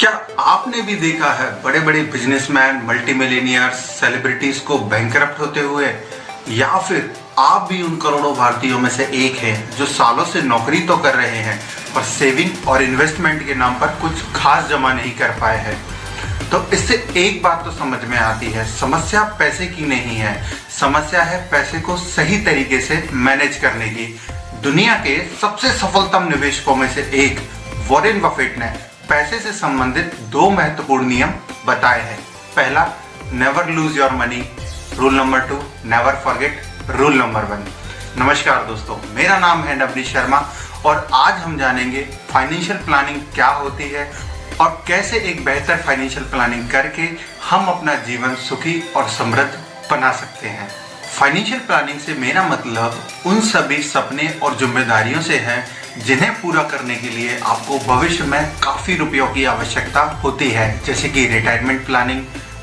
क्या आपने भी देखा है बड़े बड़े बिजनेसमैन, मल्टीमिलियनियर्स, सेलिब्रिटीज को बैंकरप्ट होते हुए? या फिर आप भी उन करोड़ों भारतीयों में से एक हैं जो सालों से नौकरी तो कर रहे हैं पर सेविंग और इन्वेस्टमेंट के नाम पर कुछ खास जमा नहीं कर पाए हैं? तो इससे एक बात तो समझ में आती है, समस्या पैसे की नहीं है, समस्या है पैसे को सही तरीके से मैनेज करने की। दुनिया के सबसे सफलतम निवेशकों में से एक वॉरेन बफेट ने पैसे से संबंधित दो महत्वपूर्ण नियम बताए हैं। पहला, never lose your money. Rule number 2, never forget rule number 1। नमस्कार दोस्तों, मेरा नाम है नवनीत शर्मा और आज हम जानेंगे फाइनेंशियल प्लानिंग क्या होती है और कैसे एक बेहतर फाइनेंशियल प्लानिंग करके हम अपना जीवन सुखी और समृद्ध बना सकते हैं। फाइनेंशियल प्लानिंग से मेरा मतलब उन सभी सपने और जिम्मेदारियों से है जिन्हें पूरा करने के लिए आपको भविष्य में काफ़ी रुपयों की आवश्यकता होती है, जैसे कि रिटायरमेंट प्लानिंग,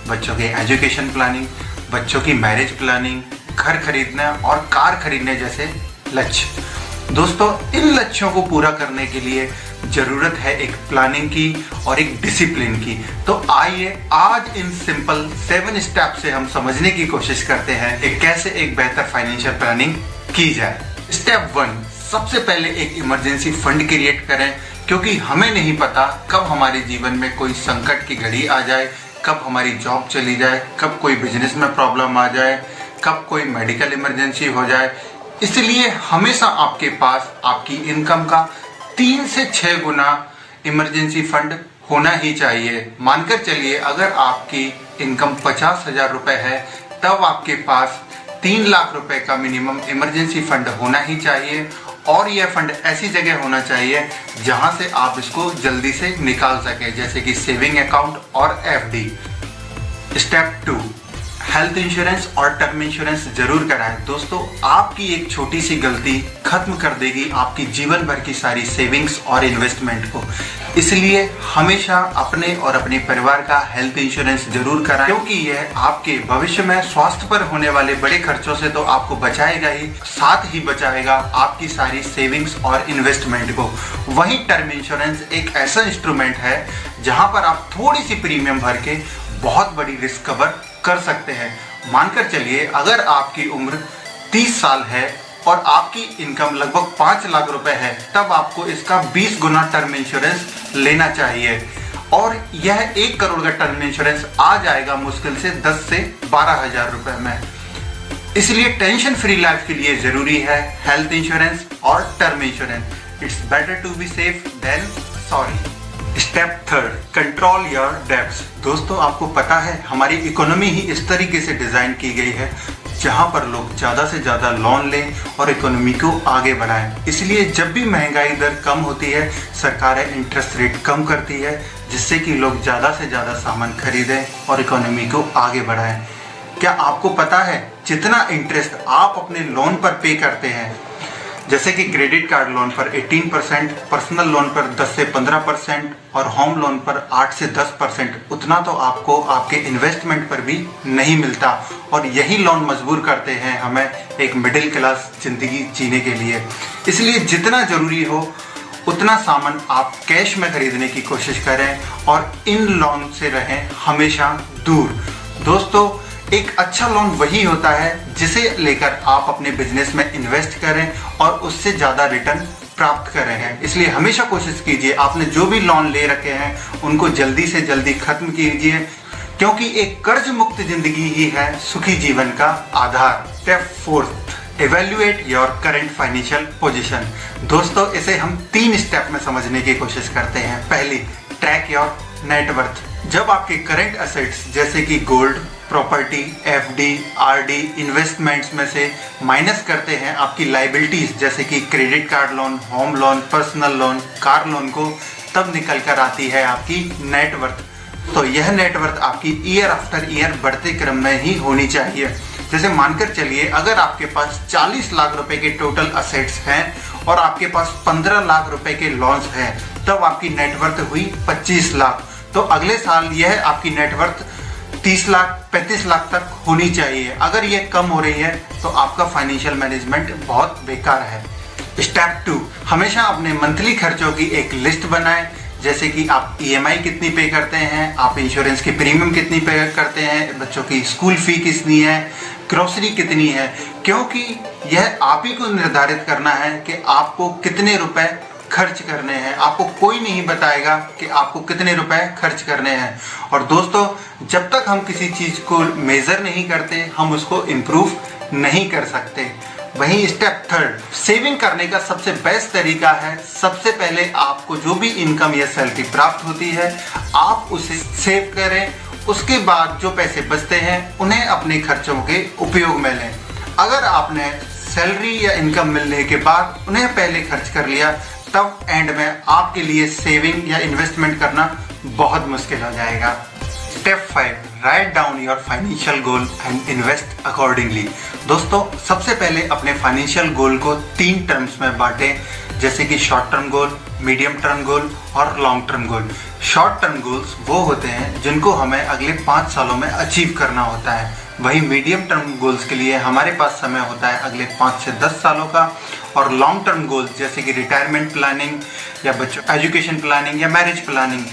बच्चों के एजुकेशन प्लानिंग, बच्चों की मैरिज प्लानिंग, घर खरीदने और कार खरीदने जैसे लक्ष्य। दोस्तों, इन लक्ष्यों को पूरा करने के लिए ज़रूरत है एक प्लानिंग की और एक डिसिप्लिन की। तो आइए आज इन सिंपल 7 स्टेप से हम समझने की कोशिश करते हैं कि कैसे एक बेहतर फाइनेंशियल प्लानिंग की जाए। स्टेप 1, सबसे पहले एक इमरजेंसी फंड क्रिएट करें, क्योंकि हमें नहीं पता कब हमारे जीवन में कोई संकट की घड़ी आ जाए, कब हमारी जॉब चली जाए, कब कोई बिजनेस में प्रॉब्लम आ जाए, कब कोई मेडिकल इमरजेंसी हो जाए। इसलिए हमेशा आपके पास आपकी इनकम का 3 से 6 गुना इमरजेंसी फंड होना ही चाहिए। मानकर चलिए, अगर आपकी इनकम 50,000 रुपए है तब आपके पास 3 लाख रुपए का मिनिमम इमरजेंसी फंड होना ही चाहिए और यह फंड ऐसी जगह होना चाहिए जहां से आप इसको जल्दी से निकाल सकें, जैसे कि सेविंग अकाउंट और एफडी। स्टेप 2, हेल्थ इंश्योरेंस और टर्म इंश्योरेंस जरूर कराएं। दोस्तों, आपकी एक छोटी सी गलती खत्म कर देगी आपकी जीवन भर की सारी सेविंग्स और इन्वेस्टमेंट को। इसलिए हमेशा अपने और अपने परिवार का हेल्थ इंश्योरेंस जरूर कराएं, क्योंकि यह आपके भविष्य में स्वास्थ्य पर होने वाले बड़े खर्चों से तो आपको बचाएगा ही, साथ ही बचाएगा आपकी सारी सेविंग्स और इन्वेस्टमेंट को। वहीं टर्म इंश्योरेंस एक ऐसा इंस्ट्रूमेंट है जहां पर आप थोड़ी सी प्रीमियम भर के बहुत बड़ी रिस्क कवर कर सकते हैं। मानकर चलिए, अगर आपकी उम्र 30 साल है और आपकी इनकम लगभग 5 लाख रुपए है, तब आपको इसका 20 गुना टर्म इंश्योरेंस लेना चाहिए और यह 1 करोड़ का टर्म इंश्योरेंस आ जाएगा मुश्किल से 10 से 12,000 रुपए में। इसलिए टेंशन फ्री लाइफ के लिए जरूरी है हेल्थ इंश्योरेंस और term insurance. It's better to be safe than sorry. Step 3, control your debts. दोस्तों, आपको पता है हमारी इकोनॉमी ही इस तरीके से डिजाइन की गई है जहां पर लोग ज्यादा से ज्यादा लोन लें और इकोनॉमी को आगे बढ़ाएं। इसलिए जब भी महंगाई दर कम होती है, सरकारें इंटरेस्ट रेट कम करती है, जिससे कि लोग ज्यादा से ज्यादा सामान खरीदें और इकोनॉमी को आगे बढ़ाएं। क्या आपको पता है जितना इंटरेस्ट आप अपने लोन पर पे करते हैं, जैसे कि क्रेडिट कार्ड लोन पर 18%, पर्सनल लोन पर 10 से 15% और होम लोन पर 8 से 10%, उतना तो आपको आपके इन्वेस्टमेंट पर भी नहीं मिलता और यही लोन मजबूर करते हैं हमें एक मिडिल क्लास जिंदगी जीने के लिए। इसलिए जितना जरूरी हो उतना सामान आप कैश में खरीदने की कोशिश करें और इन लोन से रहें हमेशा दूर। दोस्तों, एक अच्छा लोन वही होता है जिसे लेकर आप अपने बिजनेस में इन्वेस्ट करें और उससे ज़्यादा रिटर्न प्राप्त कर रहे हैं। इसलिए हमेशा कोशिश कीजिए आपने जो भी लोन ले रखे हैं उनको जल्दी से जल्दी खत्म कीजिए, क्योंकि एक कर्ज मुक्त जिंदगी ही है सुखी जीवन का आधार। Step 4, evaluate your current financial position. दोस्तों, इसे हम 3 स्टेप में समझने की कोशिश करते हैं। पहली, ट्रैक योर नेटवर्थ। जब आपके करंट एसेट्स जैसे कि gold, property, FD, RD, investments में से माइनस करते हैं आपकी लाइबिलिटीज जैसे कि credit card loan, home loan, personal loan, car loan को, तब निकल कर आती है आपकी नेटवर्थ। तो यह नेटवर्थ आपकी ईयर आफ्टर ईयर बढ़ते क्रम में ही होनी चाहिए। जैसे मानकर चलिए, अगर आपके पास 40 लाख रुपए के टोटल असेट्स हैं और आपके पास 15 लाख रुपए के लॉन्स हैं, तब आपकी नेटवर्थ हुई 25 लाख। तो अगले साल यह आपकी नेटवर्थ 30 लाख 35 लाख तक होनी चाहिए। अगर ये कम हो रही है तो आपका फाइनेंशियल मैनेजमेंट बहुत बेकार है। स्टेप 2, हमेशा अपने मंथली खर्चों की एक लिस्ट बनाएं जैसे कि आप EMI कितनी पे करते हैं, आप इंश्योरेंस की प्रीमियम कितनी पे करते हैं, बच्चों की स्कूल फी कितनी है, ग्रोसरी कितनी है, क्योंकि यह आप ही को निर्धारित करना है कि आपको कितने रुपए खर्च करने हैं। आपको कोई नहीं बताएगा कि आपको कितने रुपए खर्च करने हैं। और दोस्तों, जब तक हम किसी चीज को मेजर नहीं करते, हम उसको इम्प्रूव नहीं कर सकते। वहीं स्टेप थर्ड, सेविंग करने का सबसे बेस्ट तरीका है, सबसे पहले आपको जो भी इनकम या सैलरी प्राप्त होती है, आप उसे सेव करें। उसके बाद जो पैसे बचते हैं उन्हें अपने खर्चों के उपयोग में लें। अगर आपने सैलरी या इनकम मिलने के बाद उन्हें पहले खर्च कर लिया, तब एंड में आपके लिए सेविंग या इन्वेस्टमेंट करना बहुत मुश्किल हो जाएगा। Step 5, write down your financial goal and invest accordingly. दोस्तों, सबसे पहले अपने फाइनेंशियल गोल को 3 टर्म्स में बांटें, जैसे कि short term goal, medium term goal और long term goal. Short term goals वो होते हैं जिनको हमें अगले 5 सालों में अचीव करना होता है। वहीं मीडियम टर्म गोल्स के लिए हमारे पास समय होता है अगले 5 से 10 सालों का। और लॉन्ग टर्म गोल्स जैसे कि रिटायरमेंट प्लानिंग या बच्चों एजुकेशन प्लानिंग या मैरिज प्लानिंग,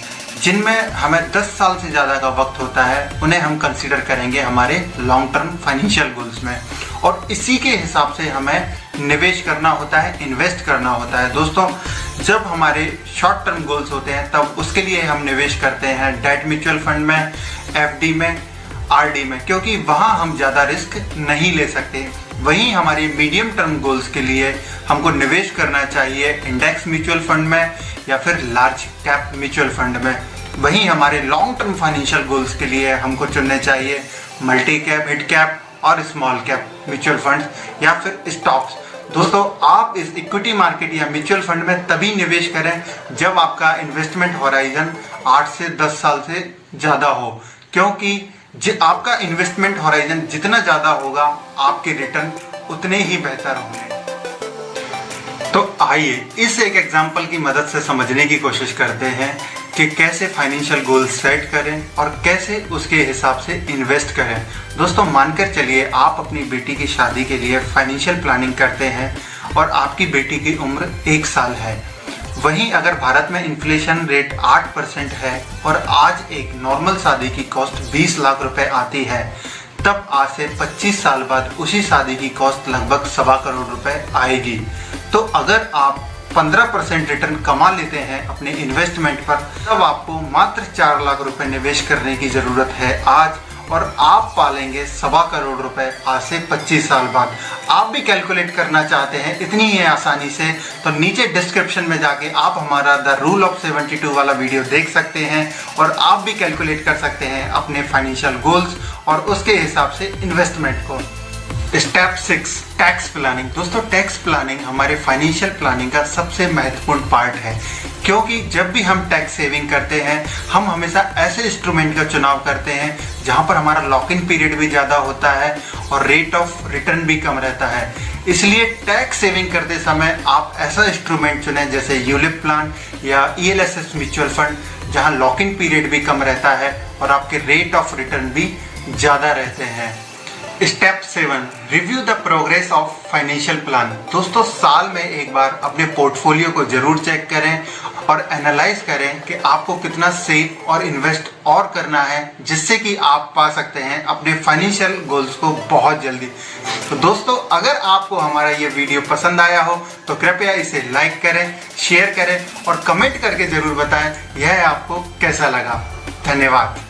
जिनमें हमें 10 साल से ज़्यादा का वक्त होता है, उन्हें हम कंसीडर करेंगे हमारे लॉन्ग टर्म फाइनेंशियल गोल्स में। और इसी के हिसाब से हमें निवेश करना होता है, इन्वेस्ट करना होता है। दोस्तों, जब हमारे शॉर्ट टर्म गोल्स होते हैं तब उसके लिए हम निवेश करते हैं डेट म्यूचुअल फंड में, FD में, RD में, क्योंकि वहाँ हम ज़्यादा रिस्क नहीं ले सकते। वहीं हमारे मीडियम टर्म गोल्स के लिए हमको निवेश करना चाहिए इंडेक्स म्यूचुअल फंड में या फिर लार्ज कैप म्यूचुअल फंड में। वहीं हमारे लॉन्ग टर्म फाइनेंशियल गोल्स के लिए हमको चुनने चाहिए मल्टी कैप, मिड कैप और स्मॉल कैप म्यूचुअल फंड या फिर स्टॉक्स। दोस्तों, आप इस इक्विटी मार्केट या म्यूचुअल फंड में तभी निवेश करें जब आपका इन्वेस्टमेंट होराइजन 8 से 10 साल से ज़्यादा हो, क्योंकि आपका इन्वेस्टमेंट होराइजन जितना ज़्यादा होगा, आपके रिटर्न उतने ही बेहतर होंगे। तो आइए इस एक एग्जाम्पल की मदद से समझने की कोशिश करते हैं कि कैसे फाइनेंशियल गोल सेट करें और कैसे उसके हिसाब से इन्वेस्ट करें। दोस्तों, मानकर चलिए आप अपनी बेटी की शादी के लिए फाइनेंशियल प्लानिंग करते हैं और आपकी बेटी की उम्र 1 साल है। वहीं अगर भारत में इन्फ्लेशन रेट 8% है और आज एक नॉर्मल शादी की कॉस्ट 20 लाख रुपए आती है, तब आज से 25 साल बाद उसी शादी की कॉस्ट लगभग 1.25 करोड़ रुपए आएगी। तो अगर आप 15% रिटर्न कमा लेते हैं अपने इन्वेस्टमेंट पर, तब आपको मात्र 4 लाख रुपए निवेश करने की जरूरत है आज, और आप पालेंगे 1.25 करोड़ रुपए आज से 25 साल बाद। आप भी कैलकुलेट करना चाहते हैं इतनी ही आसानी से, तो नीचे डिस्क्रिप्शन में जाके आप हमारा द रूल ऑफ 72 वाला वीडियो देख सकते हैं और आप भी कैलकुलेट कर सकते हैं अपने फाइनेंशियल गोल्स और उसके हिसाब से इन्वेस्टमेंट को। Step 6, tax planning. दोस्तों, टैक्स प्लानिंग हमारे फाइनेंशियल प्लानिंग का सबसे महत्वपूर्ण पार्ट है, क्योंकि जब भी हम टैक्स सेविंग करते हैं, हम हमेशा ऐसे इंस्ट्रूमेंट का चुनाव करते हैं जहां पर हमारा लॉक इन पीरियड भी ज़्यादा होता है और रेट ऑफ रिटर्न भी कम रहता है। इसलिए टैक्स सेविंग करते समय आप ऐसा इंस्ट्रूमेंट चुनें जैसे यूलिप प्लान या ELSS म्यूचुअल फंड, जहां लॉक इन पीरियड भी कम रहता है और आपके रेट ऑफ रिटर्न भी ज़्यादा रहते हैं। Step 7, review the progress of financial plan. दोस्तों, साल में एक बार अपने पोर्टफोलियो को जरूर चेक करें और एनालाइज करें कि आपको कितना सेव और इन्वेस्ट और करना है, जिससे कि आप पा सकते हैं अपने फाइनेंशियल गोल्स को बहुत जल्दी। तो दोस्तों, अगर आपको हमारा ये वीडियो पसंद आया हो तो कृपया इसे लाइक करें, शेयर करें और कमेंट करके जरूर बताएं यह आपको कैसा लगा। धन्यवाद।